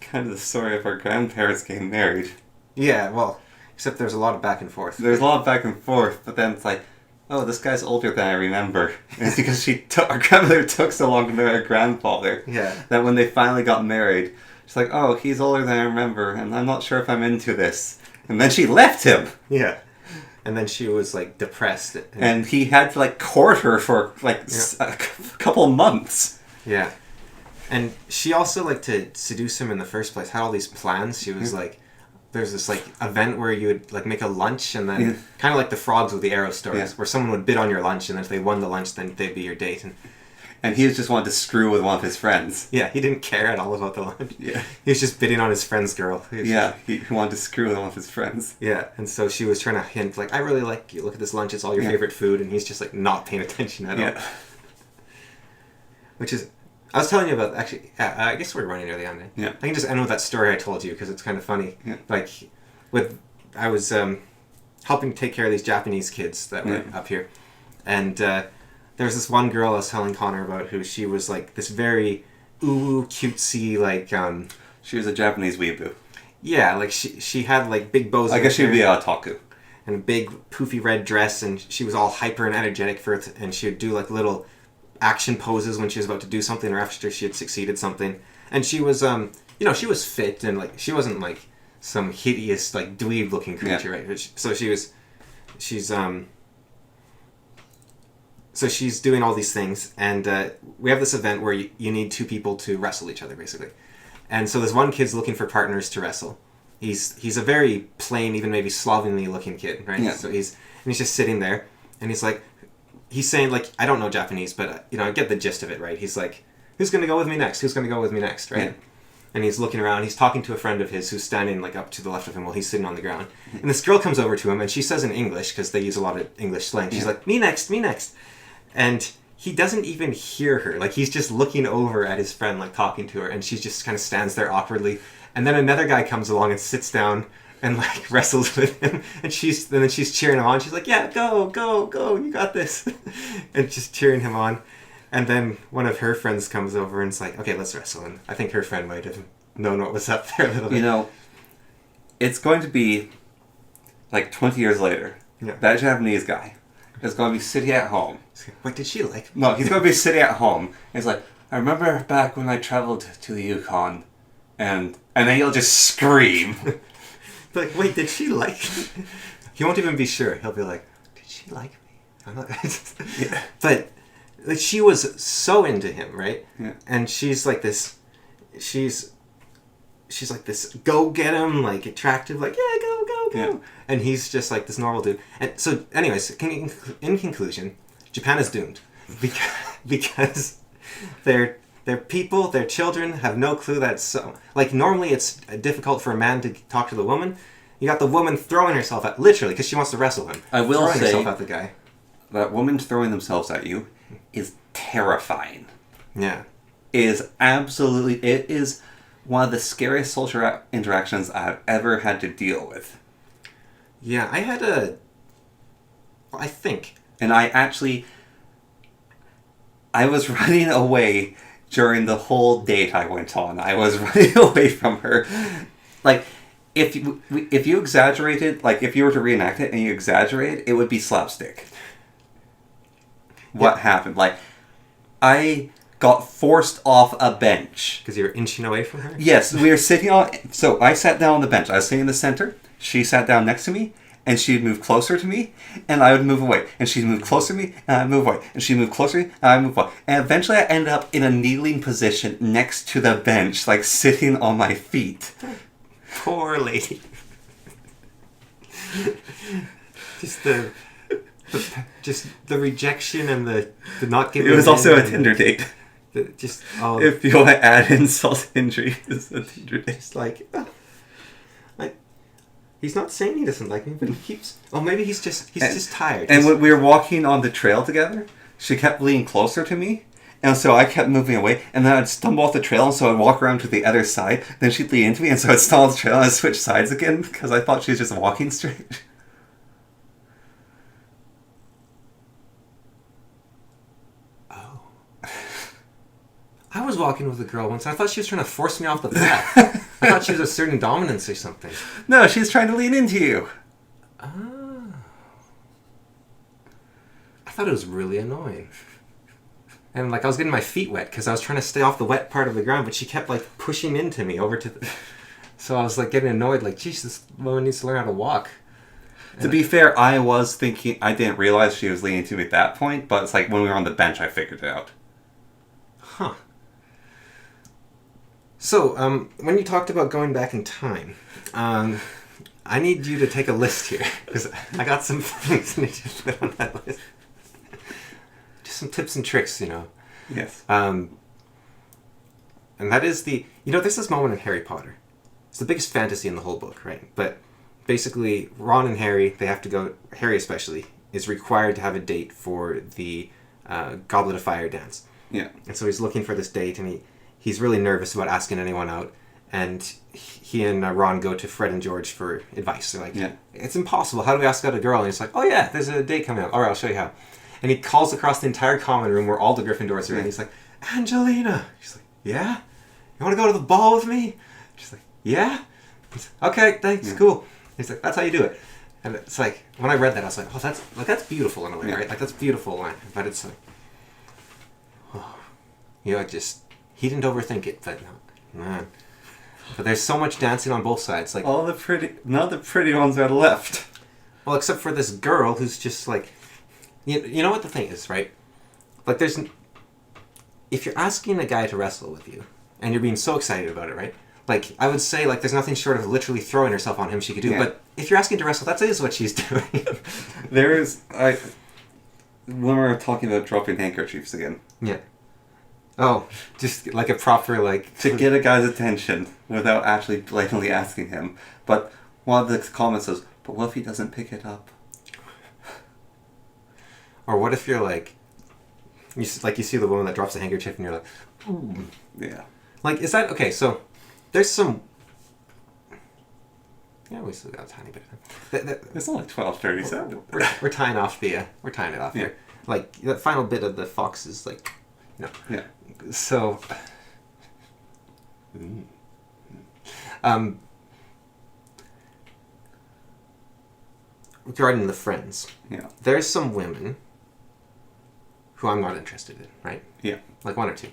kind of the story of our grandparents getting married. Yeah, well, except there's a lot of back and forth. There's a lot of back and forth, but then it's like, oh, this guy's older than I remember. And it's because our grandmother took so long to marry our grandfather. Yeah. That when they finally got married, she's like, oh, he's older than I remember, and I'm not sure if I'm into this. And then she left him. Yeah. And then she was, like, depressed. And he had to, like, court her for, like, a couple months. Yeah. And she also, like, to seduce him in the first place, had all these plans. She was, like, there's this, like, event where you would, like, make a lunch, and then kind of like the frogs with the arrow stories, where someone would bid on your lunch, and then if they won the lunch, then they'd be your date. And he just wanted to screw with one of his friends. Yeah, he didn't care at all about the lunch. Yeah. He was just bidding on his friend's girl. He wanted to screw with one of his friends. Yeah, and so she was trying to hint, like, I really like you. Look at this lunch. It's all your favorite food. And he's just, like, not paying attention at all. Which is... I was telling you about... Actually, I guess we're running near the end. Yeah. I can just end with that story I told you, because it's kind of funny. Yeah. Like, I was helping take care of these Japanese kids that were up here. And... there was this one girl I was telling Connor about who she was, like, this very cutesy, like, She was a Japanese weeaboo. Yeah, like, she had, like, big bows. I guess she'd be a otaku. And a big, poofy red dress, and she was all hyper and energetic for it, and she would do, like, little action poses when she was about to do something, or after she had succeeded something. And she was, she was fit, and, like, she wasn't, like, some hideous, like, dweeb-looking creature, right? So she was so she's doing all these things, and we have this event where you need two people to wrestle each other, basically. And so this one kid's looking for partners to wrestle. He's a very plain, even maybe slovenly looking kid, right? Yeah. So he's just sitting there, and he's saying, like, I don't know Japanese, but I get the gist of it, right? He's like, who's gonna go with me next? Who's gonna go with me next, right? Yeah. And he's looking around. He's talking to a friend of his who's standing like up to the left of him while he's sitting on the ground. And this girl comes over to him, and she says in English, because they use a lot of English slang. She's like, me next, me next. And he doesn't even hear her. Like, he's just looking over at his friend, like, talking to her, and she just kind of stands there awkwardly. And then another guy comes along and sits down and, like, wrestles with him. And then she's cheering him on. She's like, yeah, go, go, go, you got this. And just cheering him on. And then one of her friends comes over and is like, okay, let's wrestle. And I think her friend might have known what was up there a little bit. It's going to be, like, 20 years later. Yeah. That Japanese guy is going to be sitting at home. What did she like? No, he's going to be sitting at home. And he's like, I remember back when I traveled to the Yukon. And then he'll just scream. Like, wait, did she like me? He won't even be sure. He'll be like, did she like me? I'm not... Yeah. But like, she was so into him, right? Yeah. And she's like this... She's like this go get him, like attractive, like, yeah, go, go, go. Yeah. And he's just like this normal dude. And so, anyways, in conclusion, Japan is doomed. Because their people, their children, have no clue that so... Like, normally it's difficult for a man to talk to the woman. You got the woman throwing herself at... Literally, because she wants to wrestle him. I will throwing say... herself at the guy. That women throwing themselves at you is terrifying. Yeah. It is one of the scariest social interactions I've ever had to deal with. Yeah, I think. And I was running away during the whole date I went on. I was running away from her. Like, if you exaggerated, like, if you were to reenact it and you exaggerate, it would be slapstick. What happened? Like, I got forced off a bench. Because you were inching away from her? Yes, we were sitting on... So, I sat down on the bench. I was sitting in the center. She sat down next to me. And she'd move closer to me, and I would move away. And she'd move closer to me, and I'd move away. And she'd move closer to me, and I'd move away. And eventually I ended up in a kneeling position next to the bench, like sitting on my feet. Poor lady. Just the rejection and the not giving. It was also a Tinder date. If you want to add insult to injury, it's a Tinder date. Just like... He's not saying he doesn't like me, but he keeps... Oh, maybe he's just tired. And when we were walking on the trail together, she kept leaning closer to me, and so I kept moving away, and then I'd stumble off the trail, and so I'd walk around to the other side, then she'd lean into me, and so I'd stumble off the trail, and I'd switch sides again, because I thought she was just walking straight. Oh. I was walking with a girl once, and I thought she was trying to force me off the path. I thought she was asserting dominance or something. No, she's trying to lean into you. Oh. I thought it was really annoying. And, like, I was getting my feet wet because I was trying to stay off the wet part of the ground, but she kept, like, pushing into me over to the... So I was, like, getting annoyed, like, geez, this woman needs to learn how to walk. And to be fair, I was thinking... I didn't realize she was leaning to me at that point, but it's like when we were on the bench, I figured it out. Huh. So, when you talked about going back in time, I need you to take a list here, because I got some things I need you to put on that list. Just some tips and tricks, Yes. And that is there's this moment in Harry Potter. It's the biggest fantasy in the whole book, right? But basically, Ron and Harry, they have to go, Harry especially, is required to have a date for the Goblet of Fire dance. Yeah. And so he's looking for this date, and he's really nervous about asking anyone out, and he and Ron go to Fred and George for advice. They're like, it's impossible. How do we ask out a girl? And he's like, oh yeah, there's a date coming up. All right, I'll show you how. And he calls across the entire common room where all the Gryffindors are, and he's like, Angelina. She's like, yeah? You want to go to the ball with me? She's like, yeah? He's like, okay, thanks, cool. He's like, that's how you do it. And it's like, when I read that, I was like, oh, that's beautiful in a way, right? Like, that's beautiful line. But it's like, he didn't overthink it, but no, man. But there's so much dancing on both sides. Like none of the pretty ones are left. Well, except for this girl who's just like, you know what the thing is, right? Like, if you're asking a guy to wrestle with you, and you're being so excited about it, right? Like, I would say, like, there's nothing short of literally throwing herself on him she could do. Yeah. But if you're asking to wrestle, that is what she's doing. When we were talking about dropping handkerchiefs again. Yeah. Oh, just like a proper, like... To get a guy's attention without actually blatantly asking him. But one of the comments says, but what if he doesn't pick it up? Or what if you're like... You see the woman that drops the handkerchief and you're like... Ooh. Yeah. Like, is that... Okay, so... There's some... Yeah, we still got a tiny bit of time. It's only 12:37. We're tying off the... We're tying it off here. Like, that final bit of the fox is like... No. Yeah. So... Regarding the friends. Yeah. There's some women who I'm not interested in, right? Yeah. Like one or two.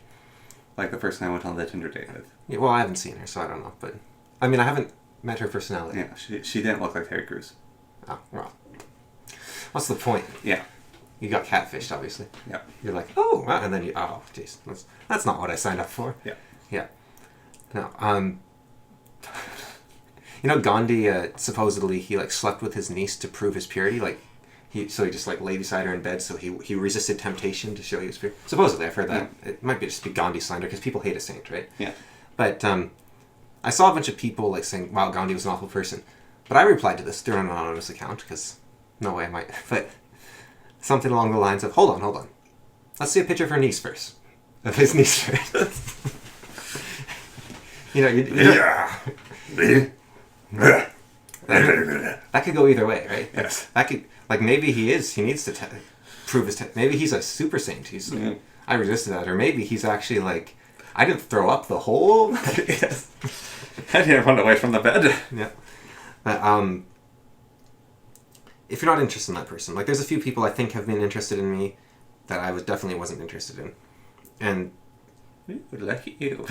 Like the person I went on the Tinder date with. Yeah, well, I haven't seen her, so I don't know. But, I mean, I haven't met her personality. Yeah, she didn't look like Terry Crews. Oh, well. What's the point? Yeah. You got catfished, obviously. Yeah. You're like, oh, wow, and then you, oh, jeez, that's not what I signed up for. Yeah. Yeah. No, you know, Gandhi, supposedly, he, like, slept with his niece to prove his purity, like, he just, like, lay beside her in bed, so he resisted temptation to show he was pure. Supposedly, I've heard that. Yeah. It might be just be Gandhi slander, because people hate a saint, right? Yeah. But, I saw a bunch of people, like, saying, wow, Gandhi was an awful person. But I replied to this through an anonymous account, because no way I might, but something along the lines of, hold on. Let's see a picture of her niece first. Of his niece first. You know, that could go either way, right? Yes. That could, like, maybe he needs to prove his, maybe he's a super saint. He's, I resisted that. Or maybe he's actually like, I didn't throw up the whole... Yes. I didn't run away from the bed. Yeah. But, if you're not interested in that person, like, there's a few people I think have been interested in me that I definitely wasn't interested in. And... Lucky you.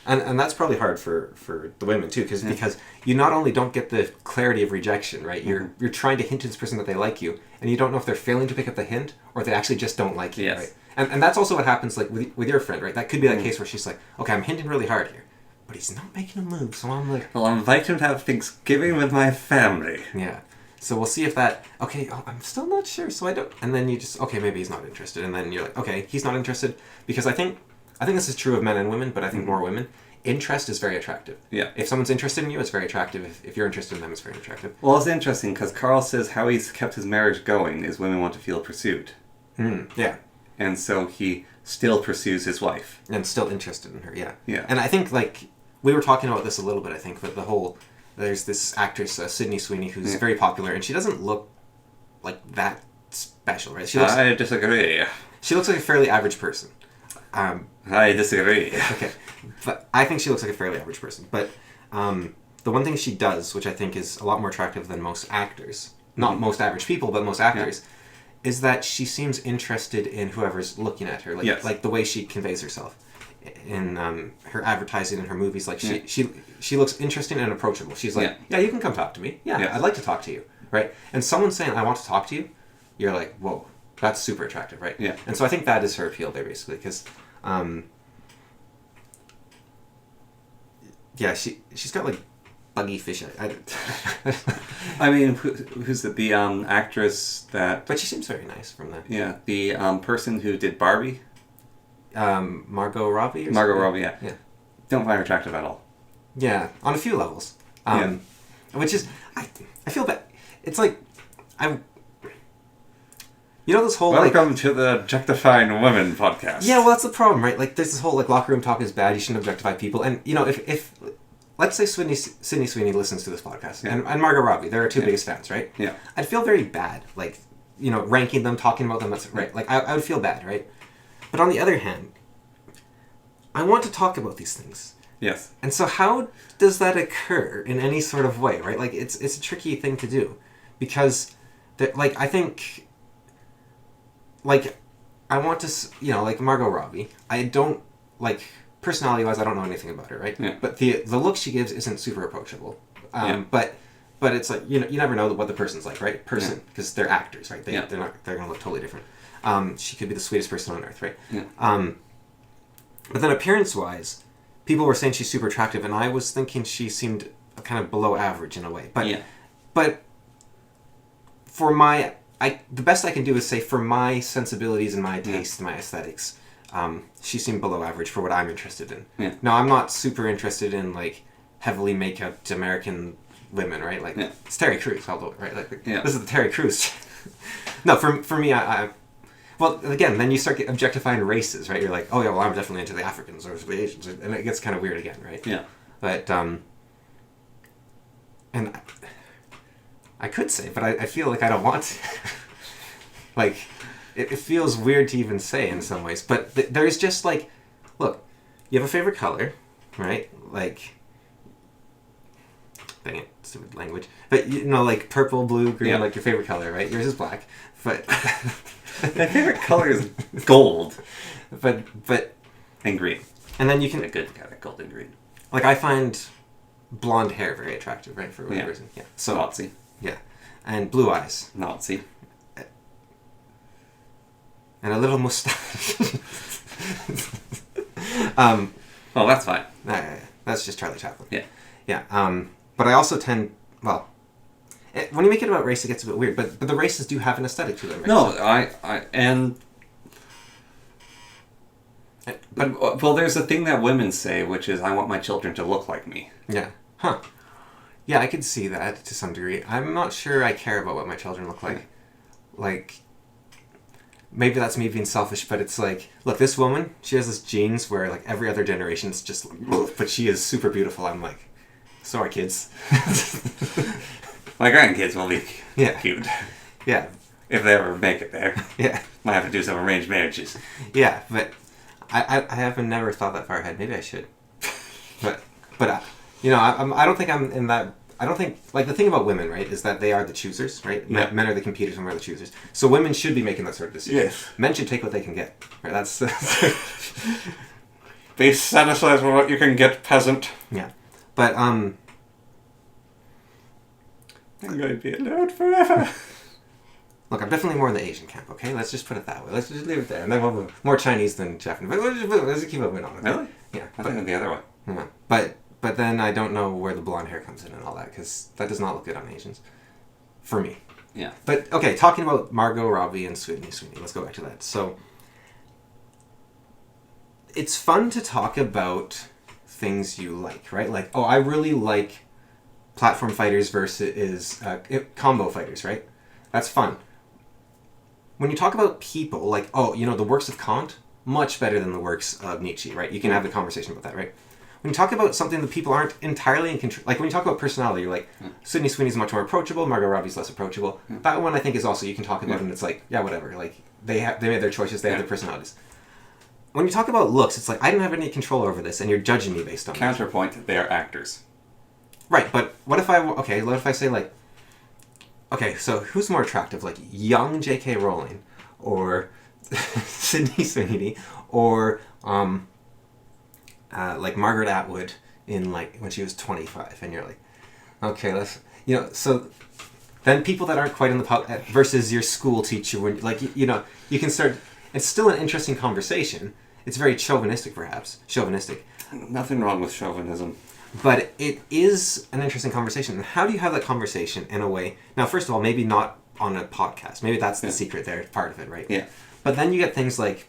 And that's probably hard for the women too, because you not only don't get the clarity of rejection, right? You're trying to hint to this person that they like you, and you don't know if they're failing to pick up the hint or they actually just don't like you, yes. right? And that's also what happens like with your friend, right? That could be that case where she's like, okay, I'm hinting really hard here, but he's not making a move, so I'm like, well, I'll invite him to have Thanksgiving with my family. Yeah. So we'll see if that, okay, I'm still not sure, so I don't, and then you just, okay, maybe he's not interested, and then you're like, okay, he's not interested, because I think this is true of men and women, but I think more women. Interest is very attractive. Yeah. If someone's interested in you, it's very attractive. If you're interested in them, it's very attractive. Well, it's interesting because Carl says how he's kept his marriage going is women want to feel pursued. Yeah. And so he still pursues his wife. And still interested in her, yeah. Yeah. And I think, like, we were talking about this a little bit, I think, but there's this actress, Sydney Sweeney, who's very popular, and she doesn't look like that special, right? I disagree. She looks like a fairly average person. I disagree. Okay, but I think she looks like a fairly average person. But the one thing she does, which I think is a lot more attractive than most actors, not most average people, but most actors, is that she seems interested in whoever's looking at her. Like, like the way she conveys herself in her advertising and her movies. Like she looks interesting and approachable. She's like, yeah, you can come talk to me. Yeah, I'd like to talk to you, right? And someone saying, I want to talk to you, you're like, whoa, that's super attractive, right? Yeah. And so I think that is her appeal there, basically, because... yeah, she's got like buggy fish eyes. I mean, who's the actress that? But she seems very nice from that. Yeah, the person who did Barbie. Margot Robbie. Margot Robbie, yeah. Don't find her attractive at all. Yeah, on a few levels. Which is I feel bad. It's like you know this whole welcome to the Objectifying Women podcast. Yeah, well, that's the problem, right? Like, there's this whole like locker room talk is bad. You shouldn't objectify people. And you know, if let's say Sydney Sweeney listens to this podcast, and Margot Robbie, they're our two biggest fans, right? Yeah. I'd feel very bad, like, you know, ranking them, talking about them. That's right. Like, I would feel bad, right? But on the other hand, I want to talk about these things. Yes. And so, how does that occur in any sort of way, right? Like, it's a tricky thing to do, because, like, I think. Like, I want to, you know, like Margot Robbie, I don't, like, personality-wise, I don't know anything about her, right? Yeah. But the look she gives isn't super approachable. But but it's like you never know what the person's like, right? Because they're actors, right? They're gonna look totally different. She could be the sweetest person on earth, right? Yeah. But then appearance-wise, people were saying she's super attractive, and I was thinking she seemed kind of below average in a way. But for the best I can do is say for my sensibilities and my taste and my aesthetics, she seemed below average for what I'm interested in. Yeah. Now, I'm not super interested in like heavily make-upped American women, right? Like it's Terry Crews, although, right? Like this is the Terry Crews. No, for me, I well, again, then you start objectifying races, right? You're like, oh yeah, well, I'm definitely into the Africans or the Asians, and it gets kind of weird again, right? Yeah. But and I could say, but I feel like I don't want to. Like, it feels weird to even say in some ways. But there's just like, look, you have a favorite color, right? Like, dang it, stupid language. But like purple, blue, green, like your favorite color, right? Yours is black. But my favorite color is gold. But and green. And then you can a good gold and green. Like I find blonde hair very attractive, right? For whatever reason. Yeah. So Nazi. Yeah. And blue eyes. Nazi. And a little mustache. Well, that's fine. That's just Charlie Chaplin. Yeah. Yeah. But I also tend, well, when you make it about race, it gets a bit weird. But the races do have an aesthetic to them, right? No, But there's a thing that women say, which is, I want my children to look like me. Yeah. Huh. Yeah, I could see that to some degree. I'm not sure I care about what my children look like. Like, maybe that's me being selfish, but it's like, look, this woman, she has this genes where, like, every other generation's just, but she is super beautiful. I'm like, so are kids. My grandkids will be cute. Yeah. If they ever make it there. Yeah. Might have to do some arranged marriages. Yeah, but I haven't never thought that far ahead. Maybe I should. But I don't think I'm in that. I don't think, like, the thing about women, right, is that they are the choosers, right? Yeah. Men are the competitors and we're the choosers. So women should be making that sort of decision. Yes. Men should take what they can get. Right? That's be satisfied with what you can get, peasant. Yeah. But I'm going to be alone forever. Look, I'm definitely more in the Asian camp, okay? Let's just put it that way. Let's just leave it there. And then we'll move. More Chinese than Japanese. But let's just keep moving on, okay? Really? Yeah. I think the other one. Yeah. But then I don't know where the blonde hair comes in and all that, because that does not look good on Asians. For me. Yeah. But, okay, talking about Margot Robbie and Sydney Sweeney, let's go back to that. So, it's fun to talk about things you like, right? Like, oh, I really like platform fighters versus combo fighters, right? That's fun. When you talk about people, like, oh, the works of Kant, much better than the works of Nietzsche, right? You can have a conversation about that, right? When you talk about something that people aren't entirely in control, like when you talk about personality, you're like, Sydney Sweeney's much more approachable, Margot Robbie's less approachable. That one I think is also, you can talk about and it's like, yeah, whatever. Like, they made their choices, they have their personalities. When you talk about looks, it's like, I don't have any control over this and you're judging me based on that. Counterpoint, they are actors. Right, but what if I say like, okay, so who's more attractive, like young J.K. Rowling or Sydney Sweeney or like Margaret Atwood in like when she was 25, and you're like, okay, let's so then people that aren't quite in the pub versus your school teacher, when like you can start. It's still an interesting conversation. It's very chauvinistic, perhaps chauvinistic. Nothing wrong with chauvinism. But it is an interesting conversation. And how do you have that conversation in a way? Now, first of all, maybe not on a podcast. Maybe that's the secret there, part of it, right? Yeah. But then you get things like,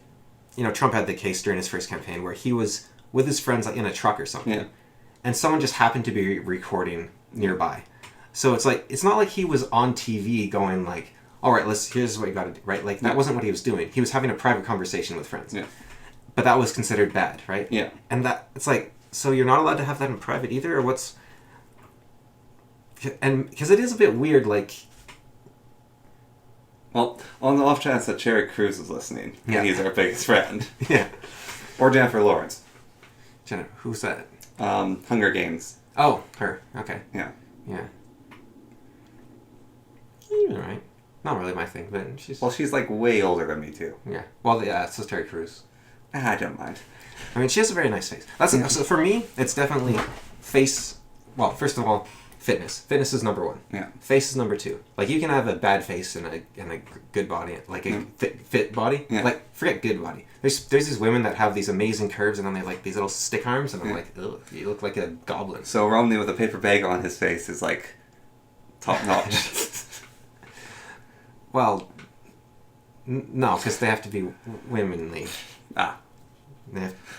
Trump had the case during his first campaign where he was with his friends like in a truck or something. Yeah. And someone just happened to be recording nearby. So it's like, it's not like he was on TV going like, all right, here's what you got to do, right? Like, that wasn't what he was doing. He was having a private conversation with friends. Yeah. But that was considered bad, right? Yeah. And it's like, so you're not allowed to have that in private either, or what's... And because it is a bit weird, like... Well, on the off chance that Terry Crews is listening, and he's our biggest friend. Yeah. Or Jennifer Lawrence. Jennifer, who's that? Hunger Games. Oh, her. Okay. Yeah. Yeah. She's alright. Not really my thing, but she's... Well, she's like way older than me too. Yeah. Well, yeah, so is Terry Crews. I don't mind. I mean, she has a very nice face. So for me, it's definitely face... Well, first of all, Fitness is number one. Yeah. Face is number two. Like, you can have a bad face and a good body, like a fit body. Yeah. Like, forget good body. There's these women that have these amazing curves and then they have like these little stick arms and I'm like, ugh, you look like a goblin. So Romney with a paper bag on his face is like top notch. Well, no, because they have to be womanly.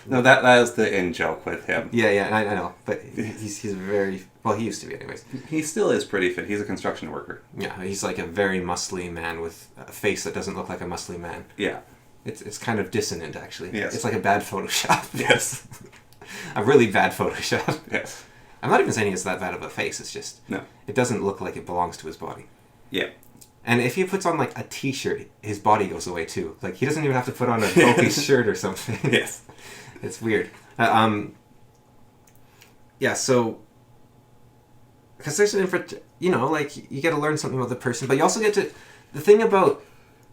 No, that is the in joke with him. Yeah, I know, but he's very, well, he used to be anyways. He still is pretty fit. He's a construction worker. Yeah, he's like a very muscly man with a face that doesn't look like a muscly man. Yeah. It's kind of dissonant, actually. Yes. It's like a bad Photoshop. Yes. A really bad Photoshop. Yes. I'm not even saying it's that bad of a face, it's just... No. It doesn't look like it belongs to his body. Yeah. And if he puts on, like, a t-shirt, his body goes away, too. Like, he doesn't even have to put on a bulky shirt or something. Yes. It's weird. Yeah, so... Because there's an you know, like, you get to learn something about the person, but you also get to... The thing about...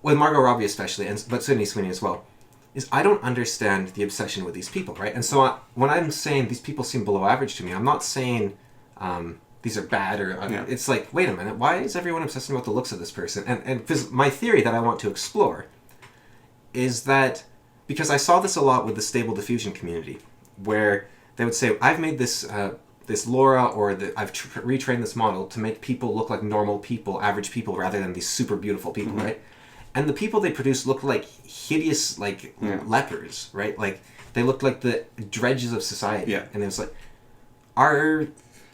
With Margot Robbie especially, but Sydney Sweeney as well, is I don't understand the obsession with these people, right? And so when I'm saying these people seem below average to me, I'm not saying these are bad or... It's like, wait a minute, why is everyone obsessing about the looks of this person? And because my theory that I want to explore is that... Because I saw this a lot with the Stable Diffusion community, where they would say, I've made this Laura, or I've retrained this model to make people look like normal people, average people, rather than these super beautiful people, right? And the people they produce look like hideous, like, lepers, right? Like, they look like the dredges of society. Yeah. And it was like, are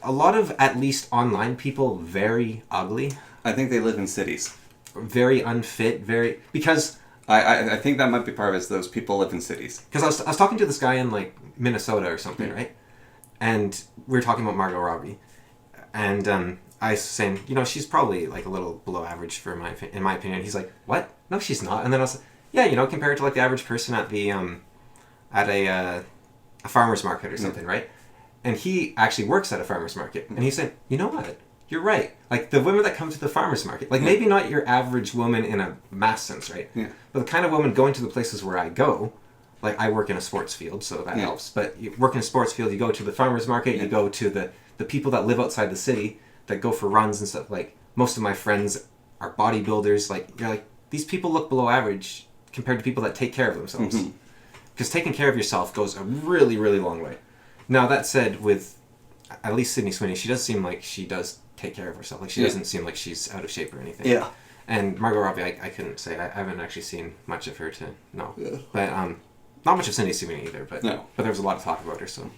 a lot of, at least online people, very ugly? I think they live in cities. Very unfit, because... I think that might be part of it, is those people live in cities. Because I was talking to this guy in, like, Minnesota or something, right? And we were talking about Margot Robbie. And I was saying, you know, she's probably, like, a little below average in my opinion. He's like, what? No, she's not. And then I was like, yeah, you know, compared to, like, the average person at the at a farmer's market or something, right? And he actually works at a farmer's market. And he said, you know what? You're right. Like, the women that come to the farmer's market, like, maybe not your average woman in a mass sense, right? Yeah. But the kind of woman going to the places where I go, like, I work in a sports field, so that helps. But you work in a sports field, you go to the farmer's market, you go to the people that live outside the city, that go for runs and stuff. Like, most of my friends are bodybuilders. Like, you're like, these people look below average compared to people that take care of themselves. Because taking care of yourself goes a really, really long way. Now, that said, with at least Sydney Sweeney, she does seem like she does take care of herself. Like, she doesn't seem like she's out of shape or anything. Yeah. And Margot Robbie, I couldn't say. I haven't actually seen much of her to know. Yeah. But not much of Sydney Sweeney either. But but there was a lot of talk about her. So.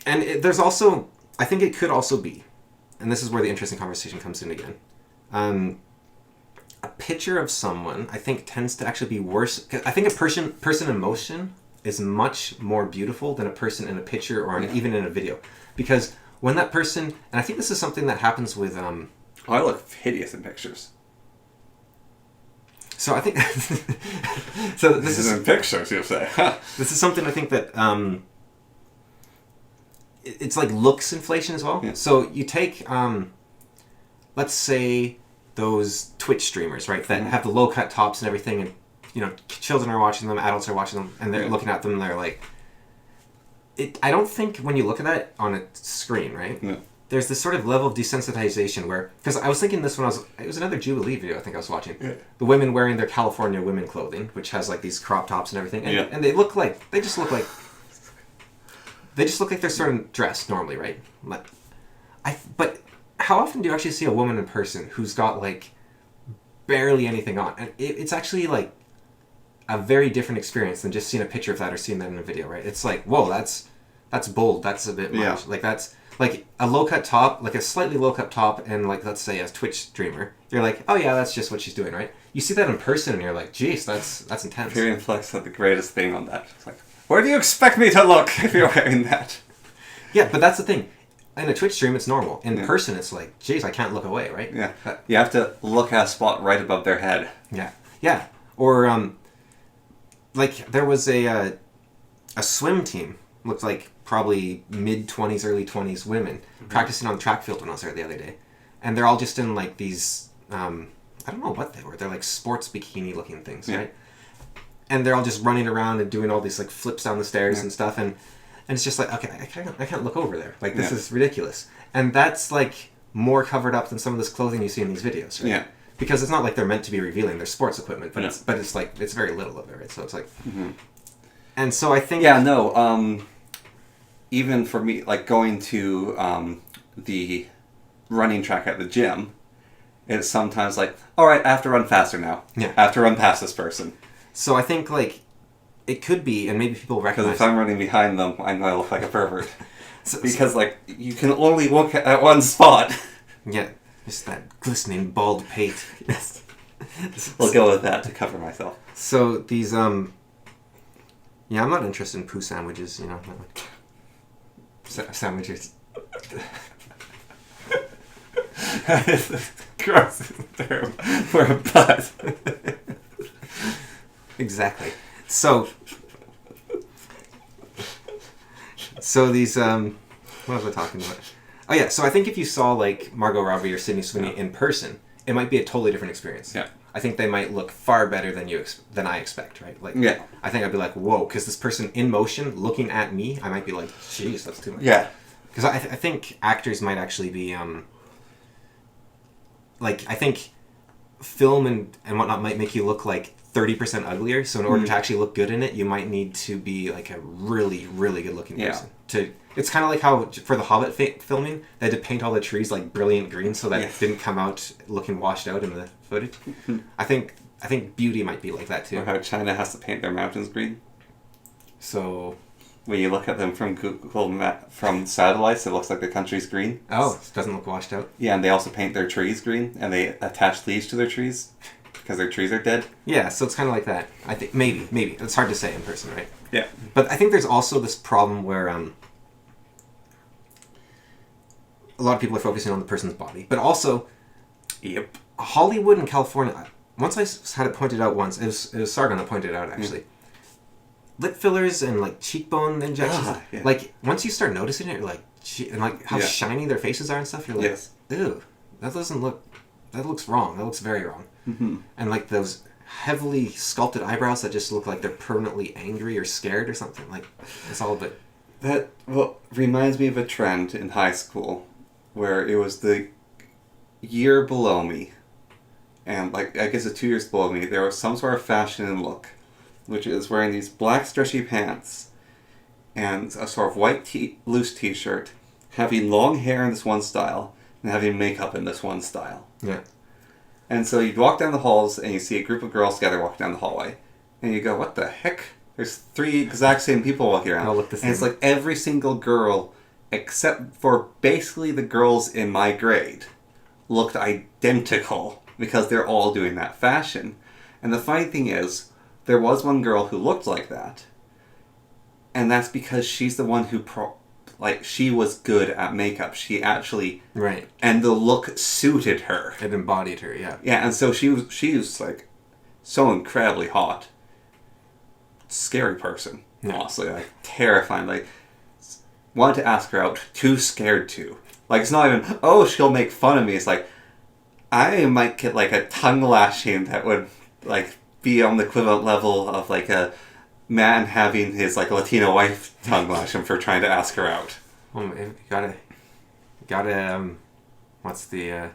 And there's also, I think it could also be, and this is where the interesting conversation comes in again. A picture of someone, I think, tends to actually be worse. I think a person in motion is much more beautiful than a person in a picture or even in a video, because when that person, and I think this is something that happens with... I look hideous in pictures. So I think... so this is in pictures, you'll say. This is something I think that... it's like looks inflation as well. Yeah. So you take, let's say, those Twitch streamers, right, that have the low-cut tops and everything, and, you know, children are watching them, adults are watching them, and they're looking at them, and they're like... I don't think when you look at that on a screen, right, there's this sort of level of desensitization where... Because I was thinking this when it was another Jubilee video I think I was watching. Yeah. The women wearing their California women clothing, which has, like, these crop tops and everything, and they look like... They just look like they're sort of dressed normally, right? But how often do you actually see a woman in person who's got, like, barely anything on? And it's actually, like, a very different experience than just seeing a picture of that or seeing that in a video, right? It's like, whoa, that's bold. That's a bit much. Yeah. Like, that's, like, a low-cut top, like a slightly low-cut top, and, like, let's say a Twitch streamer. You're like, oh, yeah, that's just what she's doing, right? You see that in person, and you're like, geez, that's intense. Period Flex had the greatest thing on that. It's like... Where do you expect me to look if you're wearing that? Yeah, but that's the thing. In a Twitch stream, it's normal. In person, it's like, geez, I can't look away, right? Yeah. You have to look at a spot right above their head. Yeah. Yeah. Or, like, there was a swim team, looked like probably mid-20s, early 20s women, practicing on the track field when I was there the other day. And they're all just in, like, these, I don't know what they were. They're, like, sports bikini-looking things, right? And they're all just running around and doing all these, like, flips down the stairs and stuff. And And it's just like, okay, I can't look over there. Like, this is ridiculous. And that's, like, more covered up than some of this clothing you see in these videos, right? Yeah. Because it's not like they're meant to be revealing. They're sports equipment, but it's like, it's very little of it, right? So it's like... Mm-hmm. And so I think... Yeah, no, even for me, like, going to the running track at the gym, it's sometimes like, all right, I have to run faster now. Yeah. I have to run past this person. So I think, like, it could be, and maybe people recognize... Because if I'm running behind them, I know I look like a pervert. Because, like, you can only look at one spot. Yeah, just that glistening bald pate. Yes. We'll go with that to cover myself. So these, yeah, I'm not interested in poo sandwiches, you know. Sandwiches. That is the grossest term for a butt. Exactly. So these, what was I talking about? Oh yeah, so I think if you saw, like, Margot Robbie or Sydney Sweeney in person, it might be a totally different experience. Yeah. I think they might look far better than I expect, right? Like, yeah. I think I'd be like, whoa, because this person in motion looking at me, I might be like, jeez, that's too much. Yeah. Because I think actors might actually be, like, I think film and whatnot might make you look like 30% uglier. So in order to actually look good in it, you might need to be like a really, really good looking person. It's kind of like how for the Hobbit filming, they had to paint all the trees like brilliant green so that it didn't come out looking washed out in the footage. I think beauty might be like that too. Or how China has to paint their mountains green. So when you look at them from Google from satellites, it looks like the country's green. Oh, it doesn't look washed out. Yeah, and they also paint their trees green, and they attach leaves to their trees because their trees are dead. Yeah, so it's kind of like that. I think maybe it's hard to say in person, right? Yeah. But I think there's also this problem where a lot of people are focusing on the person's body, but also, Hollywood and California. Once I had it pointed out once, it was Sargon that pointed it out actually. Lip fillers and like cheekbone injections. Like once you start noticing it, you're like, and like how shiny their faces are and stuff. You're like, ew, that looks wrong. That looks very wrong. Mm-hmm. And like those heavily sculpted eyebrows that just look like they're permanently angry or scared or something. Like it's all a bit. That reminds me of a trend in high school, where it was the year below me, and like I guess the 2 years below me, there was some sort of fashion and look, which is wearing these black stretchy pants and a sort of white loose t-shirt, having long hair in this one style, and having makeup in this one style. Yeah. And so you'd walk down the halls and you see a group of girls together walking down the hallway, and you go, what the heck? There's 3 exact same people walking around. All look the same. And it's like every single girl, except for basically the girls in my grade, looked identical because they're all doing that fashion. And the funny thing is, there was one girl who looked like that, and that's because she's the one who, she was good at makeup. She actually... Right. And the look suited her. It embodied her, yeah. Yeah, and so she was like, so incredibly hot. Scary person, honestly. Like, terrifying. Like, wanted to ask her out, too scared to. Like, it's not even, oh, she'll make fun of me. It's like, I might get, like, a tongue lashing that would, like, be on the equivalent level of, like, a man having his, like, Latino wife tongue lash him for trying to ask her out. Well, you gotta, what's the, I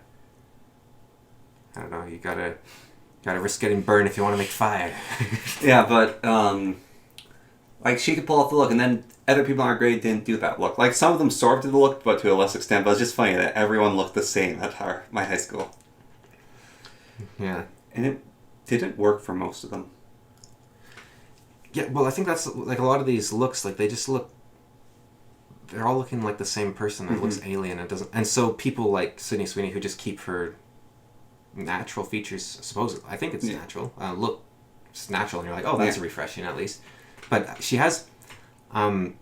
don't know, you gotta risk getting burned if you want to make fire. Yeah, but, like, she could pull off the look, and then other people in our grade didn't do that look. Like, some of them sort of did the look, but to a less extent. But it's just funny that everyone looked the same at my high school. Yeah. And it didn't work for most of them. Yeah, well, I think that's, like, a lot of these looks, like, they just look... They're all looking like the same person. It looks alien. It doesn't... And so people like Sydney Sweeney who just keep her natural features, supposedly. I think it's natural. Look, it's natural, and you're like, oh, that's refreshing, at least. But she has... again,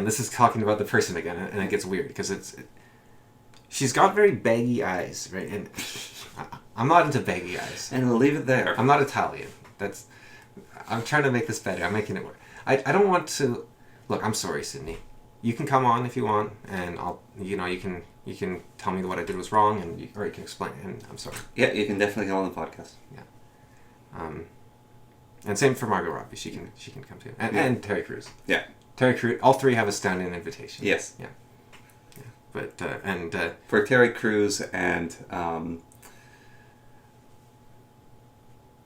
this is talking about the person again, and it gets weird, because she's got very baggy eyes, right? And I'm not into baggy eyes. And we'll leave it there. I'm not Italian. I'm trying to make this better. I'm making it work. I don't want to... Look, I'm sorry, Sydney. You can come on if you want, and you can tell me what I did was wrong, or you can explain it, and I'm sorry. Yeah, you can definitely go on the podcast. Yeah. And same for Margot Robbie. She can come too. And Terry Crews. Yeah. Terry Crews. All three have a stand-in invitation. Yes. Yeah. But for Terry Crews and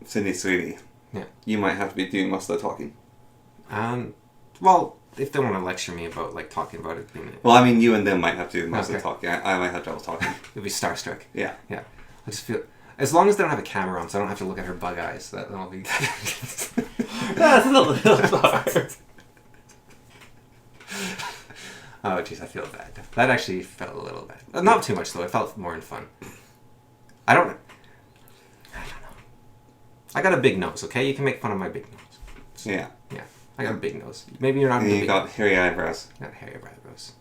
Sydney Sweeney, you might have to be doing most of the talking. Well, if they want to lecture me about like talking about it, well, I mean, you and them might have to do most of the talking. I might have trouble talking. It'll be starstruck. Yeah. Yeah. I just feel as long as they don't have a camera on, so I don't have to look at her bug eyes. That'll be. That's a little far. Oh, jeez, I feel bad. That actually felt a little bad. Not too much, though. It felt more in fun. I don't know. I got a big nose, okay? You can make fun of my big nose. Yeah. Yeah. I got a big nose. Maybe you're not. And you got hairy eyebrows. I got hairy eyebrows.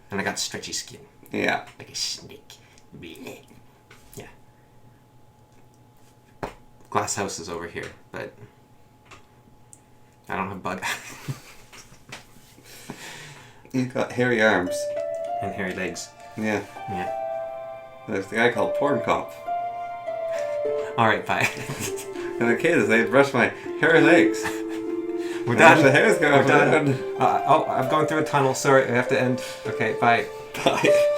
And I got stretchy skin. Yeah. Like a snake. Yeah. Glass house is over here, but I don't have bug eyes. You got hairy arms. And hairy legs. Yeah. Yeah. There's the guy called Porn Cop. Alright, bye. And the kids, they brush my hairy legs. We're done. The hair's going We're done. I'm going through a tunnel. Sorry, I have to end. Okay, bye. Bye.